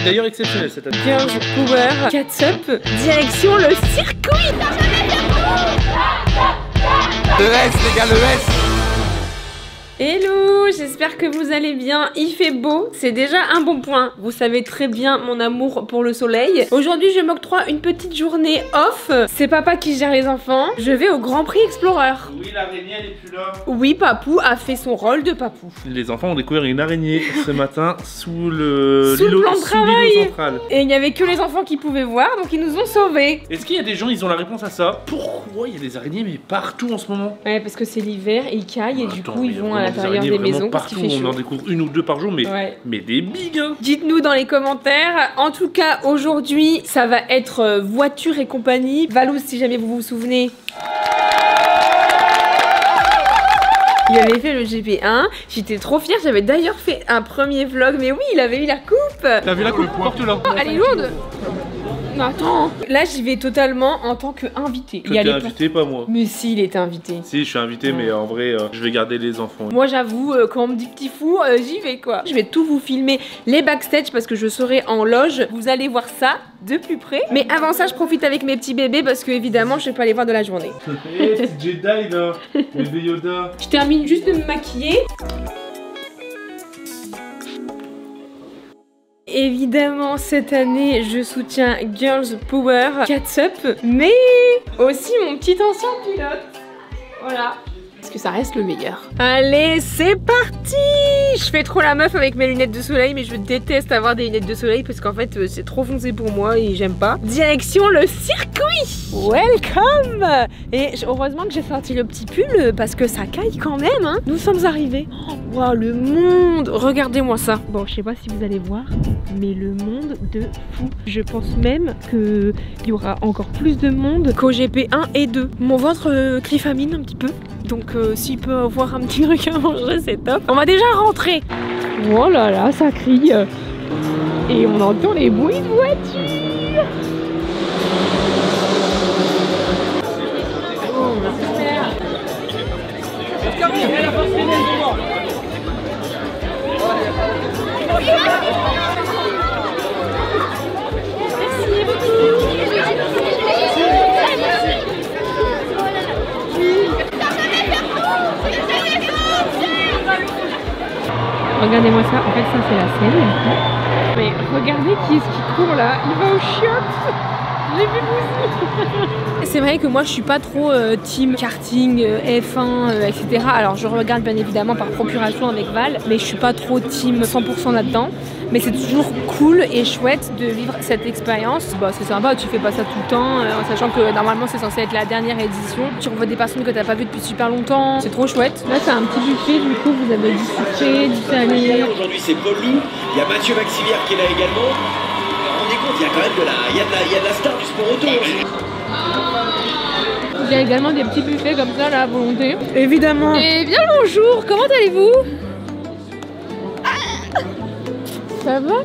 d'ailleurs exceptionnel cette année. Girls Power, Catsup, direction le circuit. Le S les gars, le S. Hello, j'espère que vous allez bien. Il fait beau, c'est déjà un bon point. Vous savez très bien mon amour pour le soleil. Aujourd'hui, je m'octroie une petite journée off. C'est papa qui gère les enfants. Je vais au Grand Prix Explorer. Oui, l'araignée elle est plus là. Oui, Papou a fait son rôle de papou. Les enfants ont découvert une araignée ce matin sous le plan de travail. central. Et il n'y avait que les enfants qui pouvaient voir, donc ils nous ont sauvés. Est-ce qu'il y a des gens, ils ont la réponse à ça? Pourquoi il y a des araignées mais partout en ce moment? Ouais, parce que c'est l'hiver et ils caillent et du coup ils vont à l'intérieur des maisons parce qu'il partout, fait chaud. on en découvre une ou deux par jour, mais, mais des bigs hein. Dites-nous dans les commentaires. En tout cas, aujourd'hui, ça va être voiture et compagnie. Valous, si jamais vous vous souvenez. Il avait fait le GP1, j'étais trop fière, j'avais d'ailleurs fait un premier vlog, mais oui, il avait eu la coupe. T'as vu la coupe? Porte là. Oh, elle est lourde. Non, attends. Là, j'y vais totalement en tant qu'invité. Toi t'es invité, pas moi. Mais si, il était invité. Si, je suis invité, mais en vrai, je vais garder les enfants. Moi, j'avoue, quand on me dit petit fou, j'y vais quoi. Je vais tout vous filmer les backstage parce que je serai en loge. Vous allez voir ça de plus près. Mais avant ça, je profite avec mes petits bébés parce que évidemment, je vais pas les voir de la journée. Hé, hey, Jedi là, bébé Yoda. Je termine juste de me maquiller. Évidemment, cette année, je soutiens Girls Power, Catsup, mais aussi mon petit ancien pilote. Voilà. Parce que ça reste le meilleur. Allez, c'est parti! Je fais trop la meuf avec mes lunettes de soleil, mais je déteste avoir des lunettes de soleil parce qu'en fait, c'est trop foncé pour moi et j'aime pas. Direction le circuit! Welcome! Et heureusement que j'ai sorti le petit pull parce que ça caille quand même, hein. Nous sommes arrivés. Waouh, le monde! Regardez-moi ça. Bon, je sais pas si vous allez voir, mais le monde de fou. Je pense même qu'il y aura encore plus de monde qu'au GP1 et 2. Mon ventre cliffamine un petit peu. Donc s'il peut avoir un petit truc à manger, c'est top. On va déjà rentrer. Oh là là, ça crie. Et on entend les bruits de voiture. Merci beaucoup. Regardez-moi ça, en fait ça c'est la scène. Mais regardez qui est-ce qui court là, il va au chiottes. J'ai vu vous. C'est vrai que moi je suis pas trop team karting, F1, etc. Alors je regarde bien évidemment par procuration avec Val, mais je suis pas trop team 100% là-dedans. Mais c'est toujours cool et chouette de vivre cette expérience. Bah, c'est sympa, tu fais pas ça tout le temps, en sachant que normalement c'est censé être la dernière édition. Tu revois des personnes que t'as pas vues depuis super longtemps, c'est trop chouette. Là c'est un petit buffet, du coup vous avez du sucré, du salé. Aujourd'hui c'est Paul Loup, il y a Mathieu Maxilière qui est là également. Rendez compte, il y a quand même il y a de la star du sport auto. Il y a également des petits buffets comme ça là à volonté. Évidemment. Et bien le bonjour, comment allez-vous? Ça va?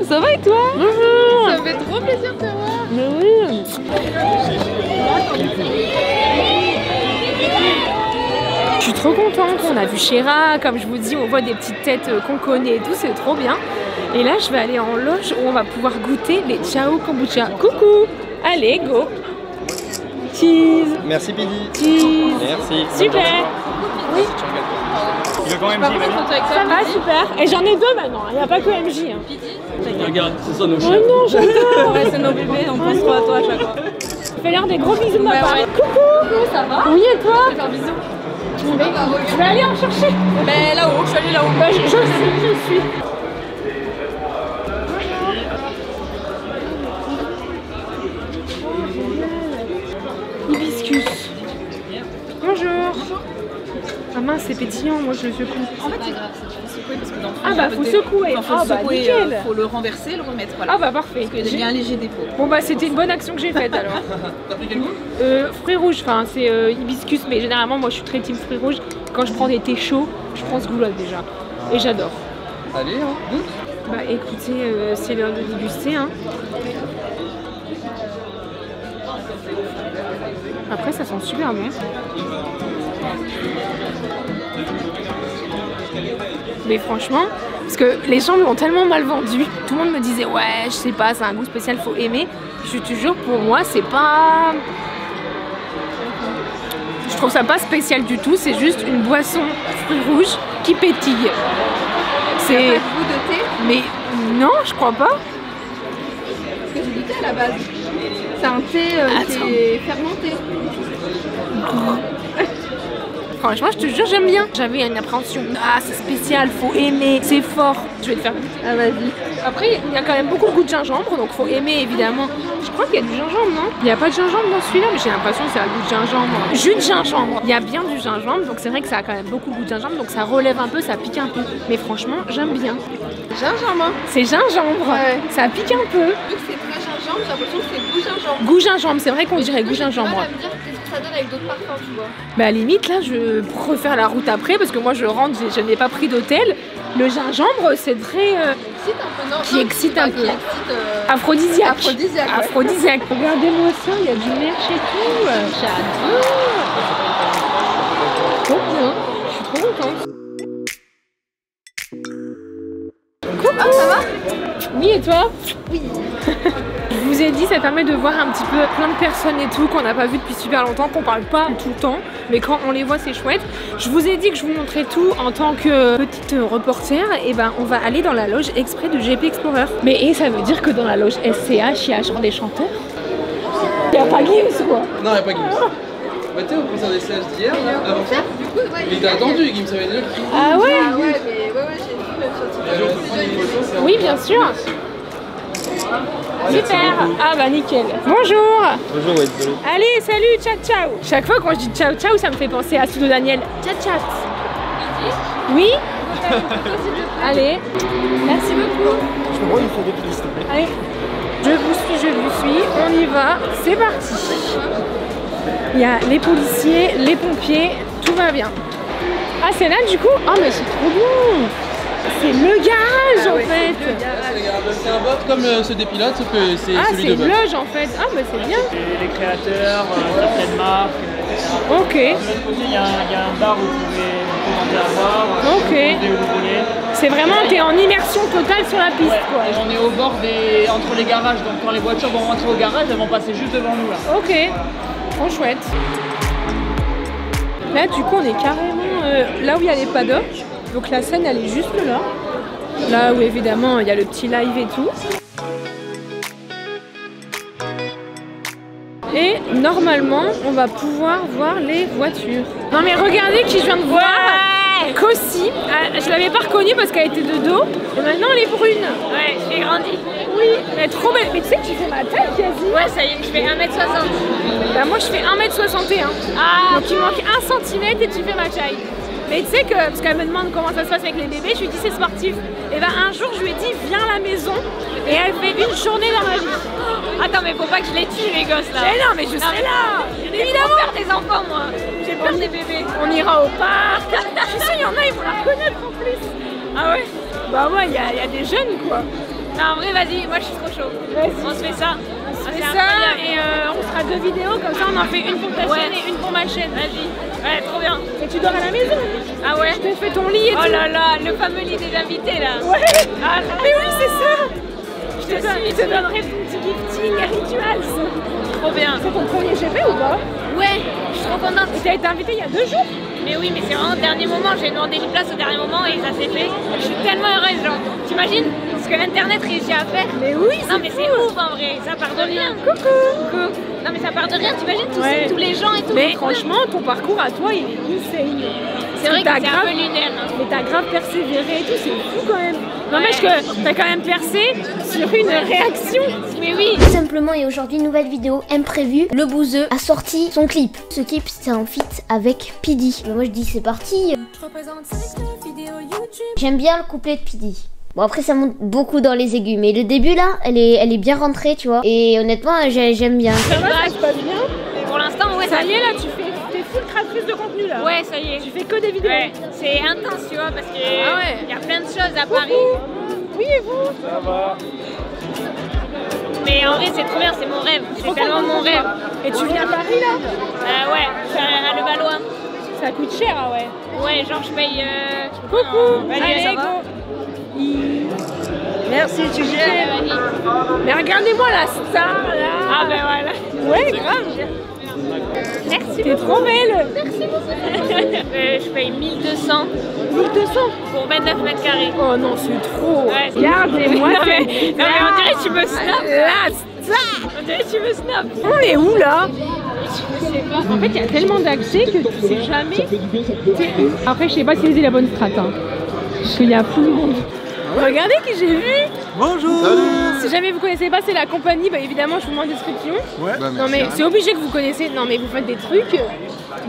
Ça va et toi? Bonjour. Ça me fait trop plaisir de te voir. Mais oui. Je suis trop contente, on a vu Chéra, comme je vous dis, on voit des petites têtes qu'on connaît et tout, c'est trop bien. Et là, je vais aller en loge où on va pouvoir goûter les Ciao Kombucha. Coucou! Allez, go! Cheese! Merci Pidi! Cheese! Merci! Super! Oui! Tu veux quand même MJ? Ça va, super! Et j'en ai deux maintenant, il n'y a pas que MJ. Hein. Regarde, c'est ça nos chiens! Oh non, j'adore! Ouais, c'est nos bébés, on pense trop à toi à chaque fois. Fais leur des gros bisous de ma part. Coucou! Ça va? Oui, et toi? Je vais faire bisous. Je vais aller en chercher! Mais là-haut, je suis allée là-haut. Bah, je suis. Hibiscus. Bonjour. Ah mince, c'est pétillant, moi je le secoue. En fait, c'est grave, faut secouer parce que dans le fond, Ah bah faut secouer. Faut Ah bah secouer, nickel. faut le renverser, le remettre, voilà. Ah bah parfait. Parce qu'il y a un léger dépôt. Bon bah c'était une bonne action que j'ai faite alors. T'as pris quel goût? Fruits rouges, enfin c'est hibiscus, mais généralement moi je suis très team fruits rouges. Quand je prends des thés chauds, je prends ce goût là déjà. Et j'adore. Allez, hein, goûte. Bah écoutez, c'est l'heure de déguster hein. Après ça sent super bon. Mais franchement, parce que les gens l'ont tellement mal vendu. Tout le monde me disait ouais, je sais pas, c'est un goût spécial, faut aimer. Je te jure, pour moi, c'est pas... Je trouve ça pas spécial du tout, c'est juste une boisson fruits rouges qui pétille. C'est... Pas de goût de thé. Mais non, je crois pas. Parce que j'ai du thé à la base. C'est un thé qui est fermenté. Franchement, je te jure, j'aime bien. J'avais une appréhension. Ah, c'est spécial, faut aimer, c'est fort. Je vais te faire goûter. Ah vas-y. Après, il y a quand même beaucoup de goût de gingembre, donc faut aimer évidemment. Je crois qu'il y a du gingembre, non? Il n'y a pas de gingembre dans celui-là, mais j'ai l'impression que c'est un goût de gingembre. Jus de gingembre. Il y a bien du gingembre, donc c'est vrai que ça a quand même beaucoup de goût de gingembre, donc ça relève un peu, ça pique un peu. Mais franchement, j'aime bien. Gingembre. C'est gingembre. Ouais. Ça pique un peu. Vu que c'est très gingembre, j'ai l'impression que c'est goût gingembre. Goût gingembre, c'est vrai qu'on dirait goût gingembre. Je me dire qu'est-ce que ça donne avec d'autres parfums, tu vois. Bah à la limite, là, je préfère la route après, parce que moi je rentre, je n'ai pas pris d'hôtel. Le gingembre, c'est très... Excite un peu, non? Qui excite un peu. Qui excite, aphrodisiaque. Aphrodisiaque, ouais. Aphrodisiaque. Regardez-moi ça, il y a du merch et tout. J'adore. Trop bien. Je suis trop contente. Coucou. Ah, ça va? Oui, et toi? Oui. Je vous ai dit, ça permet de voir un petit peu plein de personnes et tout qu'on n'a pas vu depuis super longtemps, qu'on parle pas tout le temps, mais quand on les voit c'est chouette. Je vous ai dit que je vous montrais tout en tant que petite reporter, et ben on va aller dans la loge exprès de GP Explorer. Mais et ça veut dire que dans la loge SCH, il y a genre des chanteurs? Il n'y a pas Gims quoi? Non, il n'y a pas Gims. Bah t'es au concert des CH d'hier, là, avant ça? Du coup, ouais. Mais il t'a attendu, Gims, ça va être le Ah ouais? Ah ouais, mais ouais, j'ai vu même sur TikTok. Oui, bien sûr. Super. Ah bah nickel. Bonjour. Bonjour, ouais, désolé. Allez, salut, ciao ciao. Chaque fois quand je dis ciao ciao, ça me fait penser à Pseudo Daniel. Ciao ciao. Oui. Allez. Merci beaucoup. Je peux prendre une photo de s'il te plaît. Allez. Je vous suis. On y va. C'est parti. Il y a les policiers, les pompiers, tout va bien. Ah c'est là du coup? Ah mais c'est trop bon. C'est le garage en fait. C'est un bot comme ceux des pilotes, sauf que c'est Ah celui c'est de une bot. loge en fait. Ah mais c'est bien. Les créateurs, certaines marques, etc. Ok. De l'autre côté, il y a un bar où vous pouvez commander à boire, Ok. commander où vous voulez. C'est vraiment, t'es en immersion totale sur la piste quoi. Et on est au bord entre les garages, donc quand les voitures vont rentrer au garage, elles vont passer juste devant nous là. Ok, trop chouette. Là du coup on est carrément là où il y a les paddocks. Donc la scène elle est juste là. Là où évidemment il y a le petit live et tout. Et normalement on va pouvoir voir les voitures. Non mais regardez qui je viens de voir. Cossi. Je l'avais pas reconnue parce qu'elle était de dos. Et maintenant elle est brune. Ouais, j'ai grandi. Oui, elle est trop belle. Mais tu sais que tu fais ma taille quasi. Ouais, ça y est, je fais 1m60. Bah moi je fais 1m61. Ah, Donc il manque 1 cm et tu fais ma taille. Mais tu sais que, parce qu'elle me demande comment ça se passe avec les bébés, je lui dis c'est sportif. Et ben un jour je lui ai dit viens à la maison et elle fait une journée dans ma vie. attends, mais faut pas que je les tue, les gosses, là. Mais non mais je serai là. Évidemment. J'ai peur des enfants, moi. J'ai peur des bébés. On ira au parc. Je suis sûre il y en a, ils vont la reconnaître en plus. Ah ouais? Bah ouais, il y a des jeunes quoi. Non, en vrai, vas-y, moi je suis trop chaud. On se fait ça. On fait ça et on fera 2 vidéos, comme ça on en fait une pour ta chaîne et une pour ma chaîne. Vas-y. Ouais, trop bien. Et tu dors à la maison. Ah ouais? Je t'ai fait ton lit et tout. Oh là là, le fameux lit des invités, là. Ouais. Ah là Mais là. oui c'est ça. Je te donnerai ton petit gifting rituals. Trop bien. C'est ton premier GP ou pas? Ouais, je suis trop contente. Et t'as été invité il y a 2 jours. Mais oui, mais c'est vraiment au dernier moment. J'ai demandé une place au dernier moment et ça s'est fait. Je suis tellement heureuse, genre. T'imagines ce que l'internet réussit à faire? Mais oui. Non, mais c'est ouf en vrai. Ça part de rien. Coucou. Non, mais ça part de rien. T'imagines tous les gens et tout. Mais franchement, ton parcours à toi, il est insane. c'est vrai que t'as c'est un grave- peu lunaire. Hein. Mais t'as grave persévéré et tout, c'est fou quand même. N'empêche que t'as quand même percé sur une réaction. Mais oui. Tout simplement, et aujourd'hui, nouvelle vidéo imprévue. Le Bouzeux a sorti son clip. Ce clip, c'est un feat avec P. Diddy. Moi, je dis c'est parti. J'aime bien le couplet de P. Diddy. Bon, après, ça monte beaucoup dans les aigus. Mais le début, là, elle est bien rentrée, tu vois. Et honnêtement, j'aime bien. Ça va, ça se passe bien. Mais pour l'instant, ouais, Ça y est là, t'es full créatrice de contenu là. Ouais, ça y est. Tu fais que des vidéos. Ouais, c'est intense, tu vois, parce que Ah ouais. y a plein de choses à Paris. Oui et vous? Ça va. Mais en vrai, c'est trop bien, c'est mon rêve. C'est tellement mon rêve. Et tu viens à Paris là? Ouais, je suis à Levallois. Ça coûte cher, ah ouais. Ouais, genre je paye Coucou. Allez, Allez, ça va go. Merci, tu gères. Mais regardez-moi la star là. Ah ben voilà. Ouais, grave. Merci. T'es trop belle. Je paye 1200 1200. pour 29 mètres carrés. Oh non, c'est trop. Ouais. Regardez-moi. Non mais on dirait que tu me snap. La star. On dirait que tu me snap. On est où là? Je sais pas. En fait, il y a tellement d'accès que tu sais jamais. Après, je sais pas si c'est la bonne strat. Hein. Parce qu'il y a tout le monde. Regardez qui j'ai vu. Bonjour. Si jamais vous connaissez pas, c'est la compagnie. Bah évidemment, je vous mets en description. Ouais. Bah, Non mais c'est obligé que vous connaissez. Non mais vous faites des trucs.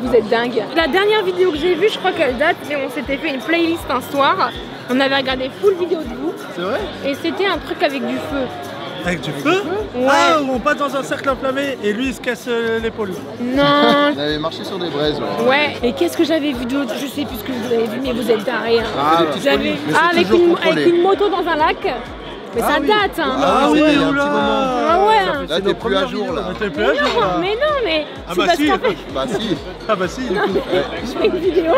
Vous êtes dingue. La dernière vidéo que j'ai vue, je crois qu'elle date. Et on s'était fait une playlist un soir. On avait regardé full vidéo de vous. C'est vrai? Et c'était un truc avec du feu. Avec du feu? Ouais. Ah, où on passe dans un cercle enflammé et lui il se casse l'épaule. Non. On avait marché sur des braises, ouais. Ouais. Et qu'est-ce que j'avais vu d'autre? Je sais plus ce que vous avez vu, mais vous êtes tarés. Hein. Ah, des petites J'avais folies. Mais ah, c'est avec toujours une, contrôlé. avec une moto dans un lac. Mais ça date. Hein. Ah oui, ouais, il y a un oula. petit moment. Ah ouais. Là, t'es plus à jour, là. T'es plus à jour Non, là. mais non, mais Ah c'est bah parce si. qu'en fait, Bah si. Ah bah si. non, mais je fais une vidéo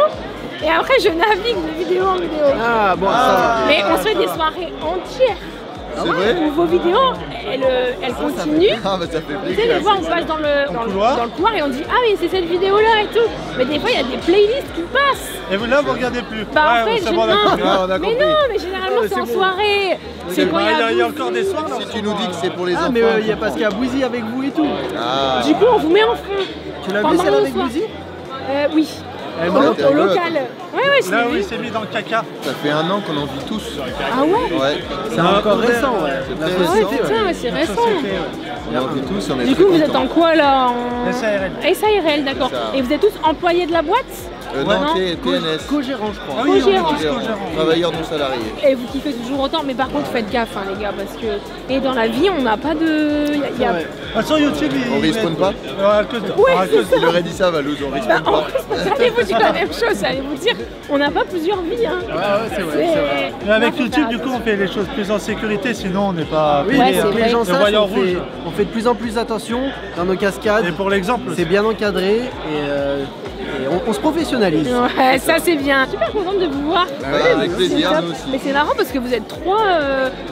et après je navigue de vidéo en vidéo. Ah bon, ça. Mais on se fait des soirées entières C'est vrai? où vos vidéos, elles continuent. Ah bah ça fait Tu sais, plaisir. des fois on passe dans le couloir. et on dit ah mais c'est cette vidéo là et tout. Mais des fois il y a des playlists qui passent. Et vous là vous regardez plus. Bah en Ouais, fait c'est je bon, on a compris. Ah, on a mais compris. non mais généralement c'est en soirée. C'est quand Il y a vous. encore des soirs là. Si tu nous dis que c'est pour les enfants. mais il y a parce qu'il y a Bouzy avec vous et tout. Ah. Du coup on vous met en fond. Tu l'as vu Pendant celle le avec soir. Bouzy? Oui. Elle est Au morte. t'es rigolote. local. Ouais je Là l'ai où vu. il s'est mis dans le caca. Ça fait 1 an qu'on en vit tous. Ah ouais. Ouais. C'est encore récent, ouais. C'est La très Ah ouais récent. putain, c'est récent. On en vit tous, on est Du très coup, vous êtes contents. en quoi là en... SARL. SARL, d'accord. Ça. Et vous êtes tous employés de la boîte? Non, non. TNS. Co-gérant, je crois. Ah oui, on est Co-gérant. tous co-gérants. Travailleurs non salariés. Et vous kiffez toujours autant, mais par contre, faites gaffe, hein, les gars, parce que. Et dans la vie, on n'a pas de. Y a... Ouais. Sur YouTube, On respawn pas? Il aurait dit ça, Valouz, on respawn En pas. plus, allez-vous dire la même chose, allez vous dire, on n'a pas plusieurs vies. Hein. Ouais, c'est vrai. Mais avec Non, faut YouTube, faire du coup, on fait les choses plus en sécurité, sinon on n'est pas Oui, Ouais, payé, c'est hein. pour que vrai. les gens Le sachent, voyant on rouge. fait de plus en plus attention dans nos cascades. Et pour l'exemple, C'est bien encadré et on se professionnalise. Ouais, ça c'est bien. Super contente de vous voir. Ouais, avec plaisir, C'est top. nous aussi. Mais c'est marrant parce que vous êtes 3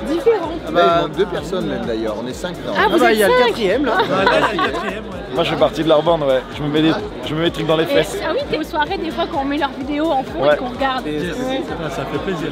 différents. Ah bah, il manque 2 personnes même d'ailleurs, on est 5 là. Ah, vous bah, êtes il y a le 5. 4ème là. là, il y a le 4ème. Ouais. Moi je fais partie de leur bande, ouais. Je me mets des trucs dans les fesses. Ah oui, t'es aux soirées des fois quand on met leurs vidéos en fond Ouais. et qu'on regarde. Yes. Ouais. Ah, ça fait plaisir.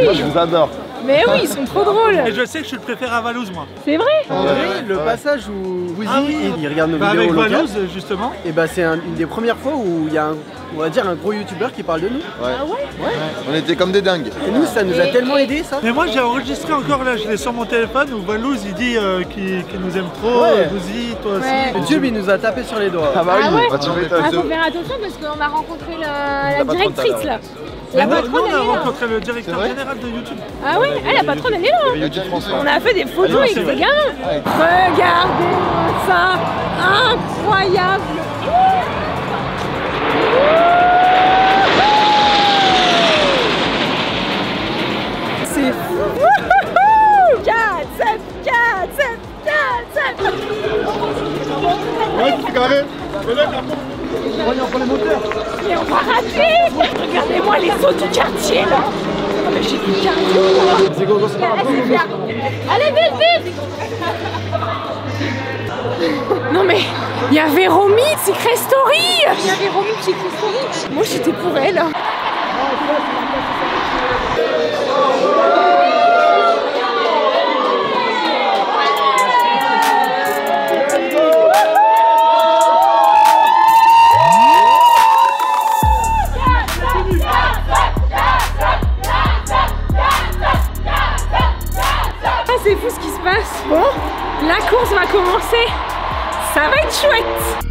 Moi je vous adore. Mais oui, ils sont trop drôles. Et je sais que je le préfère à Valouz, moi. C'est vrai. En vrai, le passage où Bouzy Ah oui. il regarde nos Bah, vidéos avec locales, Valouz, justement. et bah c'est une des premières fois où il y a on va dire un gros youtubeur qui parle de nous. Ouais. Ah ouais. On était comme des dingues. Et nous ça nous a tellement aidé ça. Mais moi j'ai enregistré encore là, je l'ai sur mon téléphone où Valouz il dit qu'il nous aime trop, Ouais. Bouzy, toi aussi. Ouais. YouTube il nous a tapé sur les doigts. Ah bah Ah oui, ouais. bah, tu Non, mais m'étonnes. Ah, faut faire attention parce qu'on a rencontré la patronne directrice tout à là. Mais La nous, patronne, on elle a est là. rencontré le directeur C'est vrai général de YouTube. Ah ouais, la patronne elle est là. hein. YouTube France. On a fait des photos Ah, avec c'est des vrai. gamins. Regardez-moi ça, incroyable. C'est fou. 4, 7, 4, 7, 4, 7. Mais on va rater. Regardez-moi les sauts du quartier là. Ah, mais j'ai du cardio moi. Allez, c'est bien. Allez vite, vite. Non mais il y avait Romy Secret Story. Il y avait Romy Secret Story. Moi j'étais pour elle. Ah, c'est fou ce qui se passe. Bon, la course va commencer. Ça va être chouette.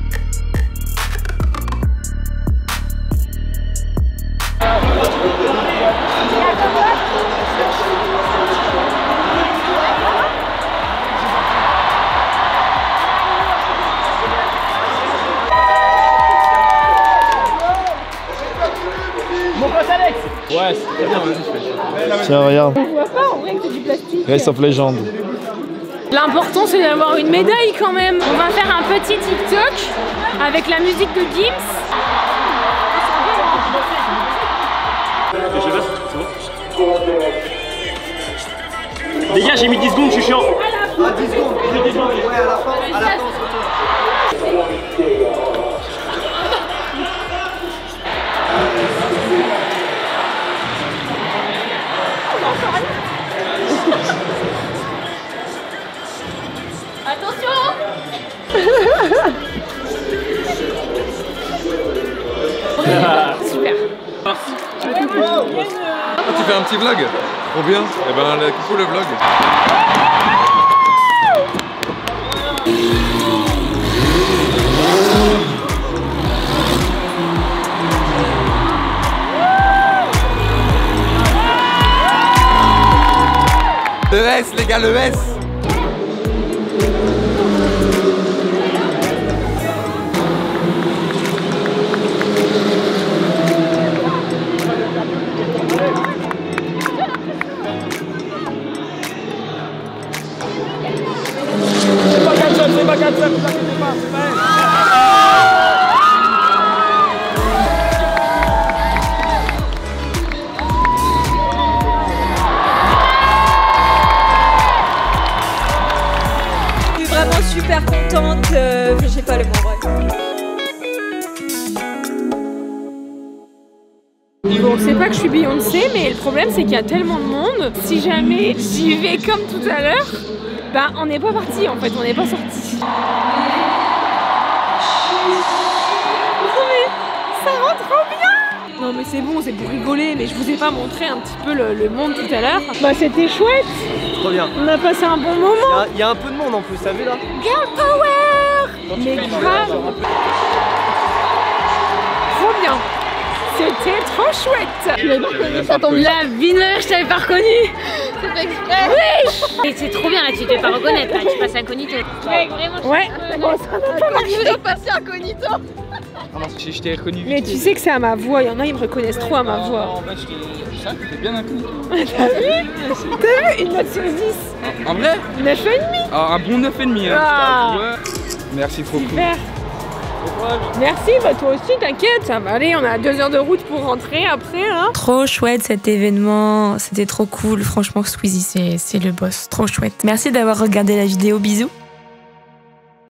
Ouais, c'est bien. Tiens, regarde. On voit pas en vrai que c'est du plastique. Race of Legend. L'important c'est d'avoir une médaille quand même. On va faire un petit TikTok avec la musique de Gims. Je sais pas si Les gars, j'ai mis 10 secondes, je suis chiant. Ah, 10 secondes, ouais, à la fin, on se retourne. Super. Ah, tu fais un petit vlog? Trop bien. Et ben, coucou le vlog. Le S, les gars, le S. C'est pas 4-7, vous inquiétez pas, c'est pas elle. Je suis vraiment super contente, j'ai pas les mots, bref. Bon, c'est pas que je suis Beyoncé, mais le problème c'est qu'il y a tellement de monde. Si jamais j'y vais comme tout à l'heure, bah on n'est pas parti en fait, on n'est pas sorti. Non mais ça rend trop bien. Non mais c'est bon, c'est pour rigoler, mais je vous ai pas montré un petit peu le monde tout à l'heure. Bah c'était chouette. Trop bien. On a passé un bon moment. Il y a un peu de monde en plus, t'as vu là? Girl power. Mais grave. Trop bien. C'était trop chouette. Tu l'avais pas reconnu, ça tombe. La vie de ma mère, je t'avais pas reconnu. C'est fait exprès. Oui. Et c'est trop bien là, tu te fais pas reconnaître là, tu passes incognito. Ouais, vraiment. Ouais. Bon, ça n'a pas marché. Je dois passer incognito. Je t'ai reconnu. Mais tu sais que c'est à ma voix, il y en a ils me reconnaissent trop à ma voix. En fait, ça, t'étais bien incognito. T'as vu? T'as vu? Une note sur 10. En vrai? 9,5. Ah, un bon 9,5. Ah. Ouais. Merci beaucoup. Super. Merci, bah toi aussi, t'inquiète, ça va aller, on a 2 heures de route pour rentrer après. Hein. Trop chouette cet événement, c'était trop cool, franchement Squeezie c'est le boss, trop chouette. Merci d'avoir regardé la vidéo, bisous.